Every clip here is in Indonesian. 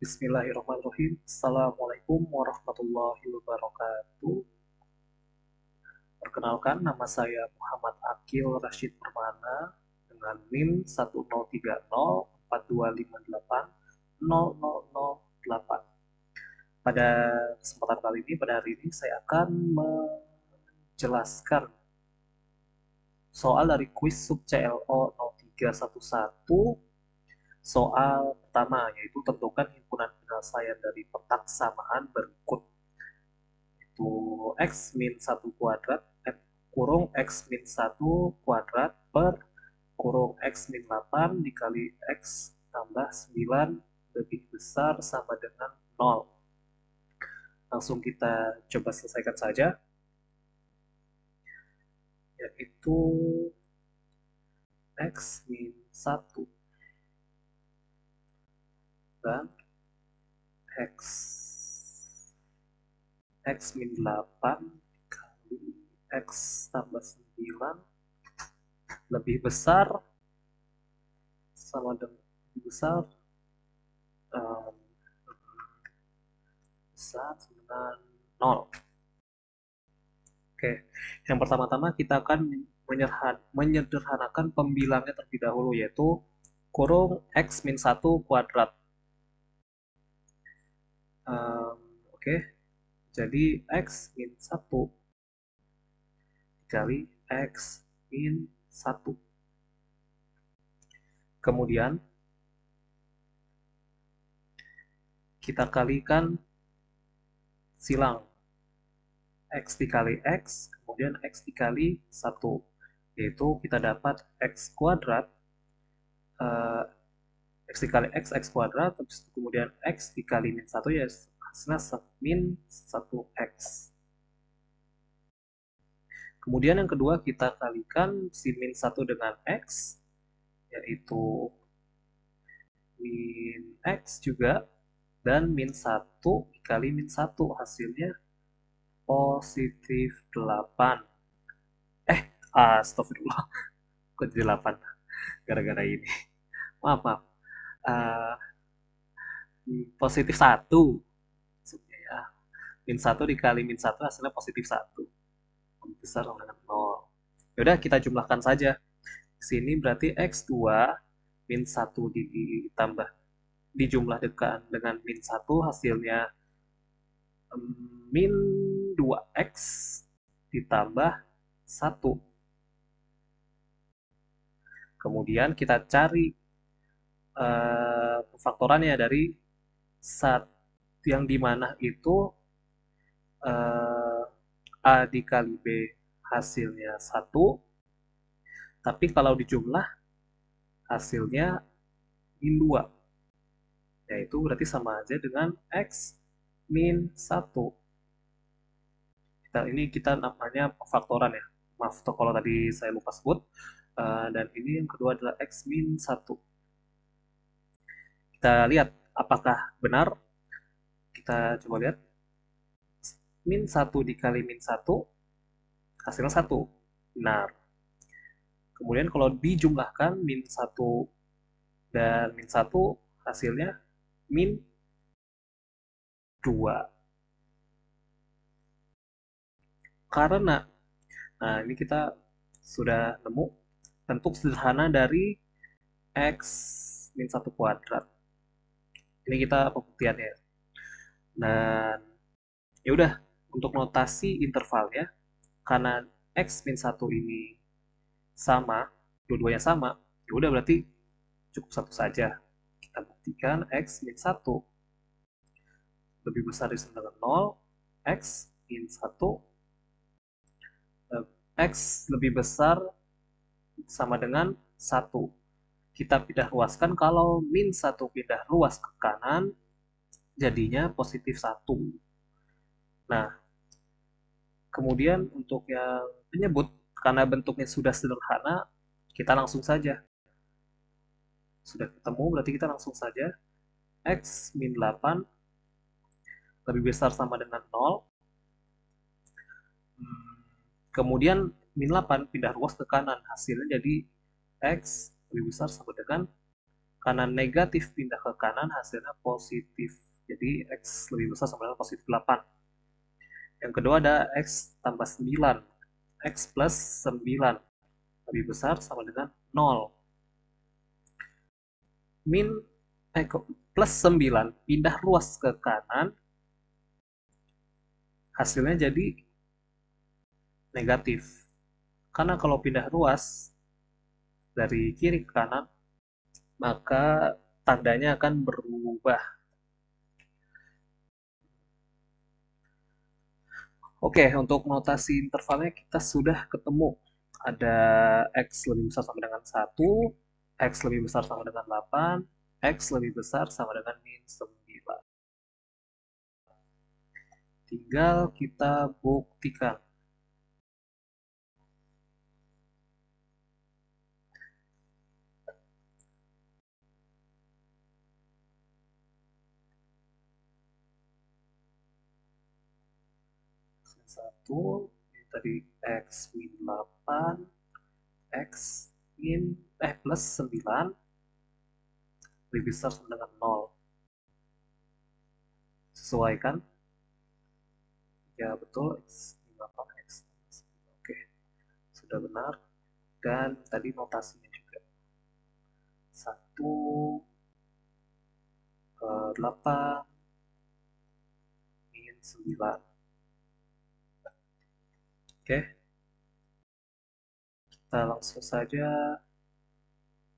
Bismillahirrahmanirrahim. Assalamualaikum warahmatullahi wabarakatuh. Perkenalkan, nama saya Muhammad Akil Rashid Permana dengan NIM 103042580008. Pada kesempatan kali ini, pada hari ini saya akan menjelaskan soal dari kuis sub CLO 0311. Soal pertama yaitu tentukan himpunan penyelesaian dari petak samaan berikut. Itu x min 1 kuadrat kurung x min 1 kuadrat per kurung x min 8 dikali x tambah 9 lebih besar sama dengan 0. Langsung kita coba selesaikan saja. Yaitu x min 1 dan x min 8 kali x tambah 9 lebih besar sama dengan lebih besar besar dengan 0. Oke, yang pertama-tama kita akan menyederhanakan pembilangnya terlebih dahulu, yaitu kurung x min 1 kuadrat. Oke, jadi x min 1 dikali x min 1. Kemudian kita kalikan silang x dikali x, kemudian x dikali 1, yaitu kita dapat x kuadrat x dikali x kuadrat, kemudian x dikali min 1 ya hasilnya min 1x. Kemudian yang kedua kita kalikan si min 1 dengan x, yaitu min x juga, dan min 1 dikali min 1 hasilnya positif 8. Astagfirullah, kok jadi 8 gara-gara ini. Maaf. Positif 1 maksudnya ya. Min 1 dikali min 1 hasilnya positif 1. Lebih besar sama dengan 0. Yaudah kita jumlahkan saja. Sini berarti x2 min 1 ditambah dijumlahkan dengan min 1 hasilnya min 2x ditambah 1. Kemudian kita cari faktorannya dari yang dimana itu A dikali B hasilnya 1, tapi kalau dijumlah hasilnya min 2, yaitu berarti sama aja dengan x min 1. Ini kita namanya faktoran ya, maaf kalau tadi saya lupa sebut. Dan ini yang kedua adalah x min 1. Kita lihat apakah benar. Kita coba lihat. Min 1 dikali min 1 hasilnya 1. Benar. Kemudian kalau dijumlahkan min 1 dan min 1 hasilnya min 2. Karena, nah ini kita sudah nemu bentuk sederhana dari x min 1 kuadrat. Ini kita pembuktiannya. Dan ya udah, untuk notasi intervalnya, karena x min 1 ini sama, dua-duanya sama, ya udah berarti cukup satu saja. Kita buktikan x min 1 lebih besar dari sama dengan 0, x min 1 x lebih besar sama dengan 1. Kita pindah luaskan, kalau min 1 pindah luas ke kanan, jadinya positif 1. Nah, kemudian untuk yang menyebut, karena bentuknya sudah sederhana, kita langsung saja. Sudah ketemu, berarti kita langsung saja. X min 8 lebih besar sama dengan 0. Kemudian min 8 pindah luas ke kanan, hasilnya jadi X lebih besar sama dengan Kanan negatif pindah ke kanan, hasilnya positif. Jadi X lebih besar sama dengan positif 8. Yang kedua ada X tambah 9. X plus 9 lebih besar sama dengan 0. Min plus 9 pindah ruas ke kanan, hasilnya jadi negatif. Karena kalau pindah ruas dari kiri ke kanan, maka tandanya akan berubah. Oke, untuk notasi intervalnya kita sudah ketemu. Ada X lebih besar sama dengan 1, X lebih besar sama dengan 8, X lebih besar sama dengan min 9. Tinggal kita buktikan. Satu, ini tadi X min 8, X min plus 9 lebih besar sama dengan 0. Sesuai kan? Ya betul, X min 8, X min 9. Oke, sudah benar. Dan tadi notasinya juga. 1, 8, min 9. Oke, kita langsung saja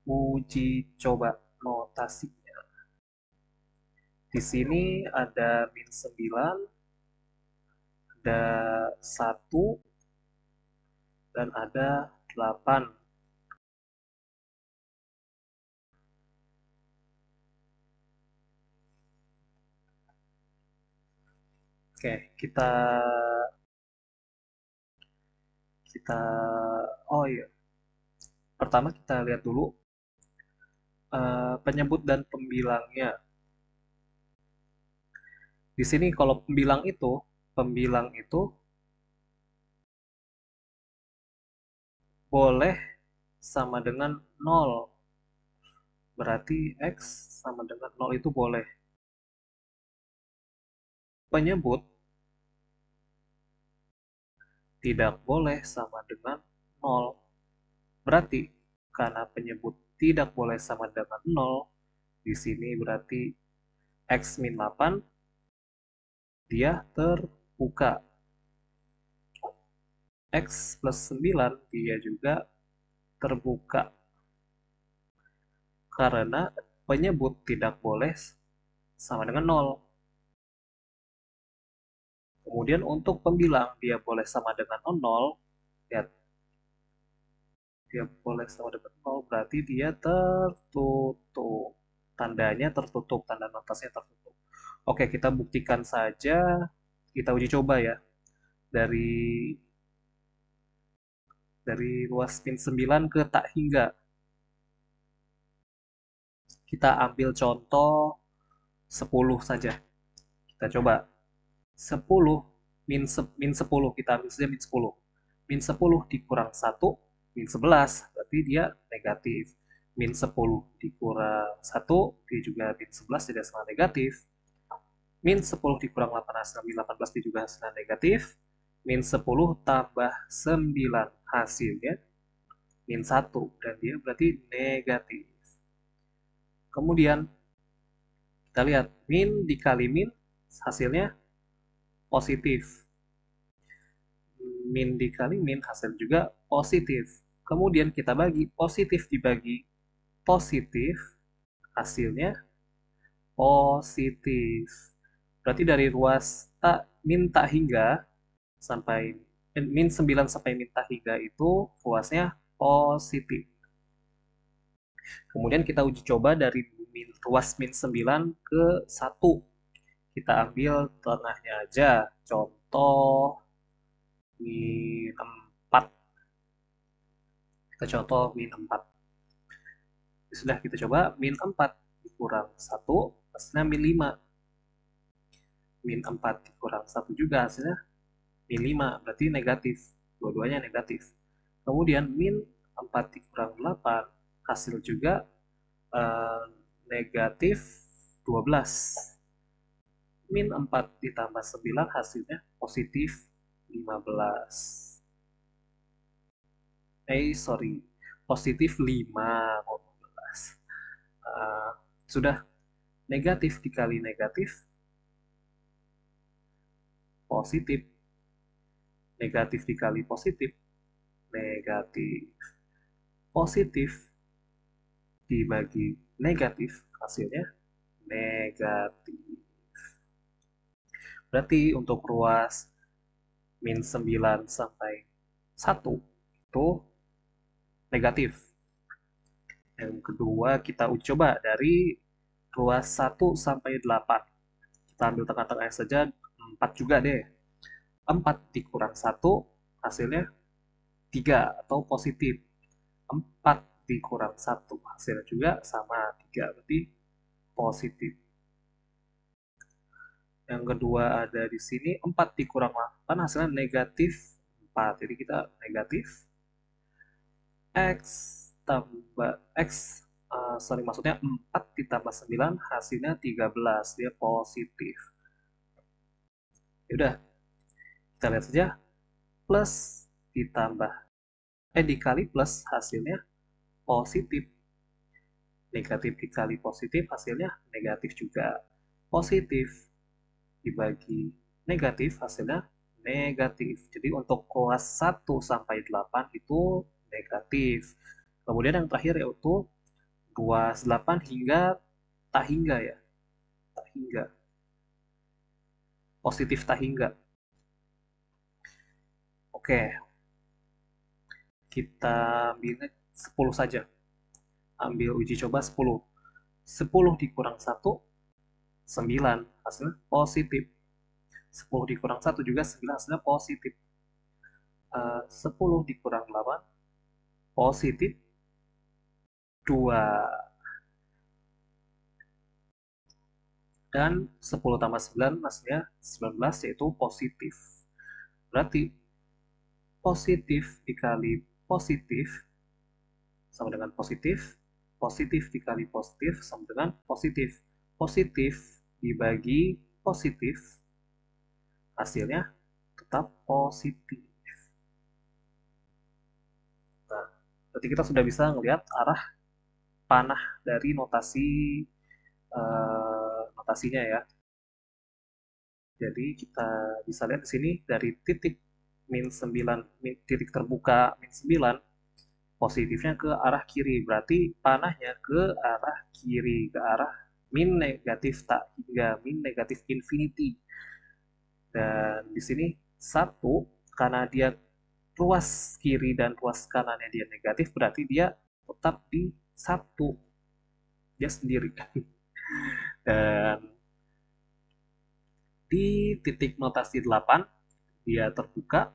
uji coba notasinya. Di sini ada min 9, ada 1, dan ada 8. Oke, kita oh iya. Pertama kita lihat dulu penyebut dan pembilangnya. Di sini kalau pembilang itu boleh sama dengan 0. Berarti X sama dengan 0 itu boleh. Penyebut tidak boleh sama dengan 0. Berarti karena penyebut tidak boleh sama dengan 0, di sini berarti X min 8 dia terbuka. X plus 9 dia juga terbuka. Karena penyebut tidak boleh sama dengan 0. Kemudian untuk pembilang dia boleh sama dengan 0. Lihat, dia boleh sama dengan 0 berarti dia tertutup. Tandanya tertutup, tanda notasinya tertutup. Oke, kita buktikan saja. Kita uji coba ya. Dari luas min 9 ke tak hingga. Kita ambil contoh 10 saja. Kita coba. 10 min 10 kita ambil saja min 10. Min 10 dikurang 1, min 11, berarti dia negatif. Min 10 dikurang 1, dia juga min 11, jadi hasilnya negatif. Min 10 dikurang 8, hasilnya min 18, dia juga hasilnya negatif. Min 10 tambah 9, hasilnya min 1, dan dia berarti negatif. Kemudian, kita lihat, min dikali min, hasilnya positif. Min dikali min hasil juga positif. Kemudian kita bagi positif dibagi positif, hasilnya positif. Berarti dari ruas min tak hingga sampai min 9 sampai min tak hingga itu ruasnya positif. Kemudian kita uji coba dari ruas min 9 ke 1. Kita ambil tengahnya aja. Contoh min 4. Kita contoh min 4. Sudah kita coba min 4 dikurang 1 hasilnya min 5. Min 4 dikurang 1 juga hasilnya min 5, berarti negatif. Dua-duanya negatif. Kemudian min 4 dikurang 8 hasil juga negatif 12. Min 4 ditambah 9 hasilnya positif 15. Positif 5,15. Sudah, negatif dikali negatif positif, negatif dikali positif negatif, positif dibagi negatif hasilnya negatif. Berarti untuk ruas min 9 sampai 1 itu negatif. Yang kedua kita uji coba dari ruas 1 sampai 8. Kita ambil tengah-tengahnya saja, 4 juga deh. 4 dikurang 1 hasilnya 3 atau positif. 4 dikurang 1 hasilnya juga sama 3, berarti positif. Yang kedua ada di sini 4 dikurang 8 hasilnya negatif 4. Jadi kita negatif X tambah X, maksudnya 4 ditambah 9 hasilnya 13, dia positif. Yaudah, kita lihat saja, plus ditambah dikali plus hasilnya positif, negatif dikali positif hasilnya negatif juga, positif dibagi negatif hasilnya negatif. Jadi untuk ruas 1 sampai 8 itu negatif. Kemudian yang terakhir yaitu ruas 8 hingga tak hingga ya, tak hingga, positif tak hingga. Oke, kita ambilnya 10 saja, ambil uji coba 10. 10 dikurang 1 9, hasilnya positif. 10 dikurang 1 juga 9, hasilnya positif. 10 dikurang 8 positif 2. Dan 10 tambah 9 hasilnya 19, yaitu positif. Berarti positif dikali positif sama dengan positif, positif dikali positif sama dengan positif. Positif dibagi positif hasilnya tetap positif. Nah, berarti kita sudah bisa melihat arah panah dari notasinya ya. Jadi kita bisa lihat di sini dari titik min 9, titik terbuka min 9, positifnya ke arah kiri, berarti panahnya ke arah kiri, ke arah min negatif tak hingga, min negatif infinity. Dan di sini 1, karena dia ruas kiri dan ruas kanannya dia negatif, berarti dia tetap di 1, dia sendiri. Dan di titik notasi 8 dia terbuka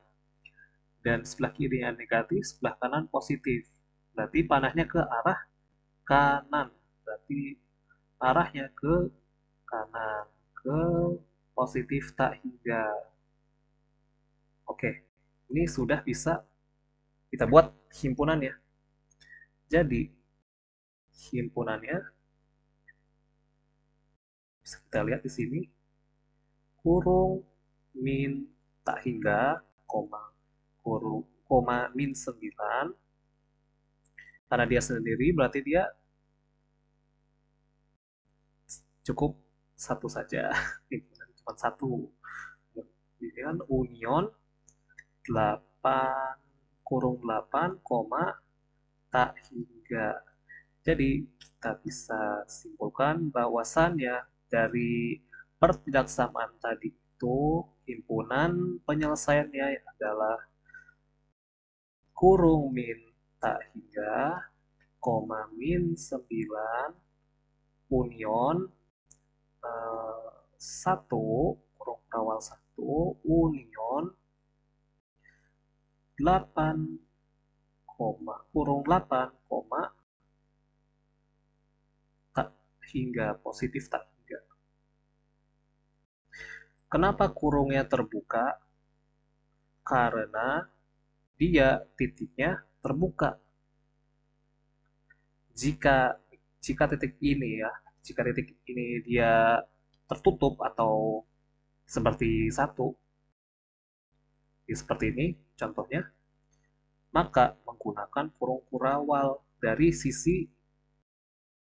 dan sebelah kirinya negatif, sebelah kanan positif. Berarti panahnya ke arah kanan. Berarti arahnya ke kanan, ke positif tak hingga. Oke, ini sudah bisa kita buat himpunannya. Jadi himpunannya bisa kita lihat di sini, kurung min tak hingga, koma min 9. Karena dia sendiri berarti dia cukup satu saja. Cuma satu. Ini kan union 8 kurung 8, tak hingga. Jadi kita bisa simpulkan bahwasannya dari pertidaksamaan tadi itu himpunan penyelesaiannya adalah kurung min tak hingga, min 9, union 1, kurung awal 1, union 8, kurung 8, tak hingga, positif tak hingga. Kenapa kurungnya terbuka? Karena dia titiknya terbuka. jika titik ini ya, jika titik ini dia tertutup atau seperti satu, seperti ini contohnya, maka menggunakan kurung kurawal dari sisi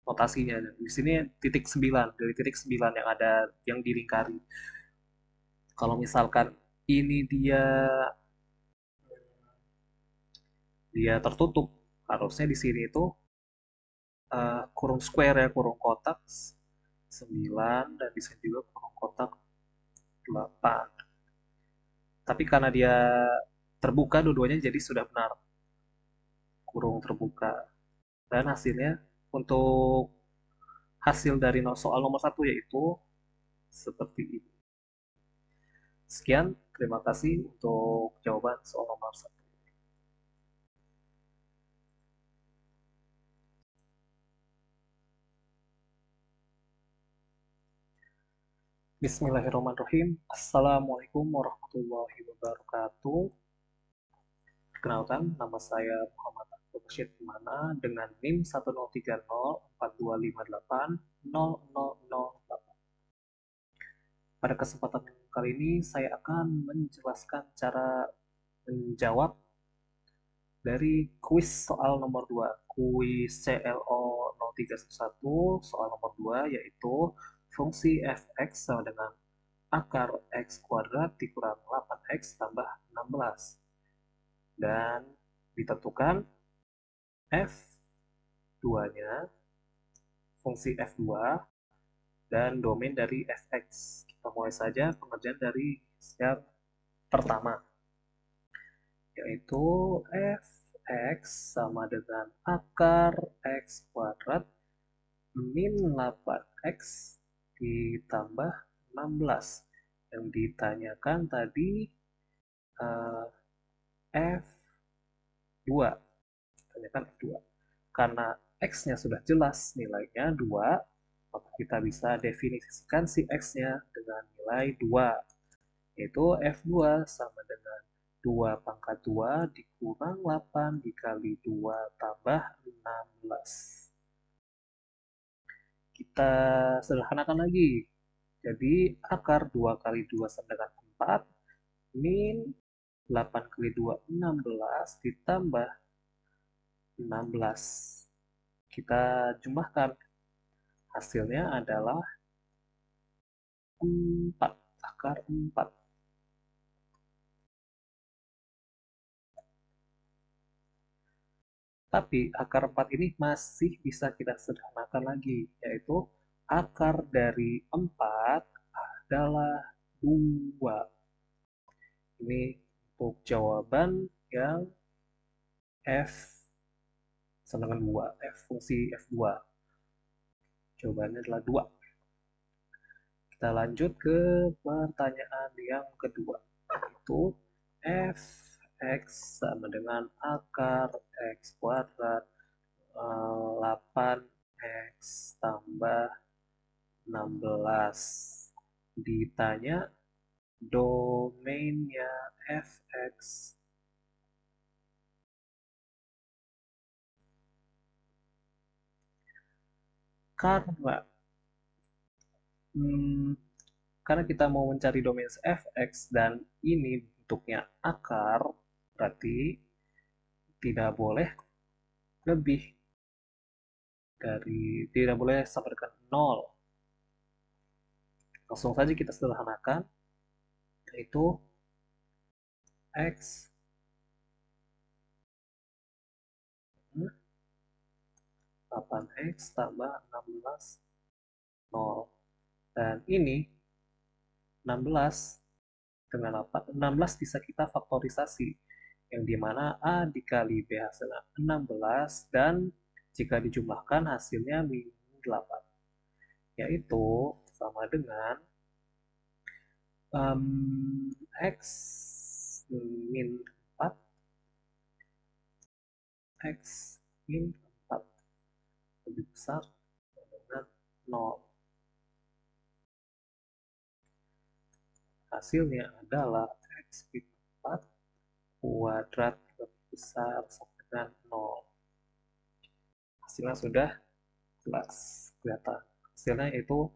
notasinya. Di sini titik 9, dari titik 9 yang ada yang dilingkari. Kalau misalkan ini dia tertutup, harusnya di sini itu kurung square ya, kurung kotak 9, dan di sini juga kurung kotak 8. Tapi karena dia terbuka dua-duanya, jadi sudah benar kurung terbuka. Dan hasilnya untuk hasil dari soal nomor 1 yaitu seperti ini. Sekian, terima kasih untuk jawaban soal nomor 1. Bismillahirrahmanirrahim. Assalamualaikum warahmatullahi wabarakatuh. Perkenalkan, nama saya Muhammad Abdul Rashid Mana dengan NIM 1030425880008. Pada kesempatan kali ini saya akan menjelaskan cara menjawab dari kuis soal nomor 2, kuis CLO 0311 soal nomor 2, yaitu fungsi fx sama dengan akar x kuadrat dikurang 8x tambah 16, dan ditentukan f2-nya, fungsi f2 dan domain dari fx. Kita mulai saja pengerjaan dari yang pertama, yaitu fx sama dengan akar x kuadrat min 8x ditambah 16. Yang ditanyakan tadi F2. Tanyakan F2. Karena X-nya sudah jelas nilainya 2, maka kita bisa definisikan si X-nya dengan nilai 2, yaitu F2 sama dengan 2 pangkat 2 dikurang 8 dikali 2 tambah 16. Kita sederhanakan lagi. Jadi akar 2 kali 2 sama dengan 4, min 8 kali 2, 16, ditambah 16. Kita jumlahkan. Hasilnya adalah 4, akar 4. Tapi akar 4 ini masih bisa kita sederhanakan lagi, yaitu akar dari 4 adalah 2. Ini untuk jawaban yang F sama dengan 2, fungsi F2. Jawabannya adalah 2. Kita lanjut ke pertanyaan yang kedua, yaitu fx sama dengan akar x kuadrat 8x tambah 16. Ditanya domainnya fx. Karena kita mau mencari domain fx dan ini bentuknya akar, berarti tidak boleh lebih dari, tidak boleh sama dengan 0. Langsung saja kita sederhanakan, yaitu x 8x tambah 16 0. Dan ini 16 dengan apa? 16 bisa kita faktorisasi, yang dimana A dikali B hasilnya 16, dan jika dijumlahkan hasilnya min 8, yaitu sama dengan x min 4, x min 4 lebih besar dengan 0. Hasilnya adalah x min 4 kuadrat lebih besar sama dengan 0. Hasilnya sudah Kelihatan hasilnya itu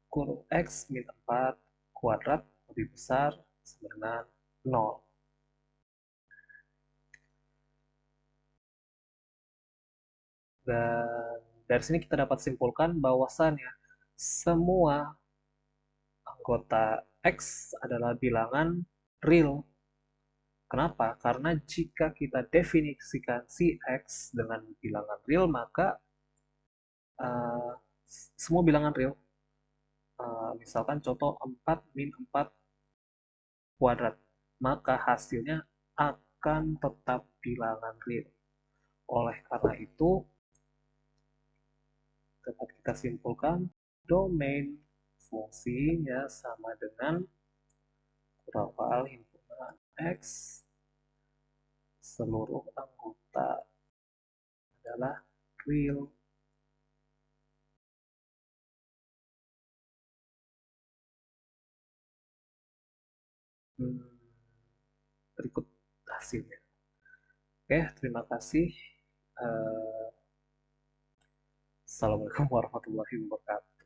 kurung X min 4 kuadrat lebih besar sama dengan 0. Dan dari sini kita dapat simpulkan bahwasannya semua anggota X adalah bilangan real. Kenapa? Karena jika kita definisikan si X dengan bilangan real, maka uh, semua bilangan real. Misalkan contoh 4 min 4 kuadrat, maka hasilnya akan tetap bilangan real. Oleh karena itu, dapat kita simpulkan domain fungsinya sama dengan global himpunan X, seluruh anggota adalah real. Berikut hasilnya. Oke, terima kasih. Assalamualaikum warahmatullahi wabarakatuh.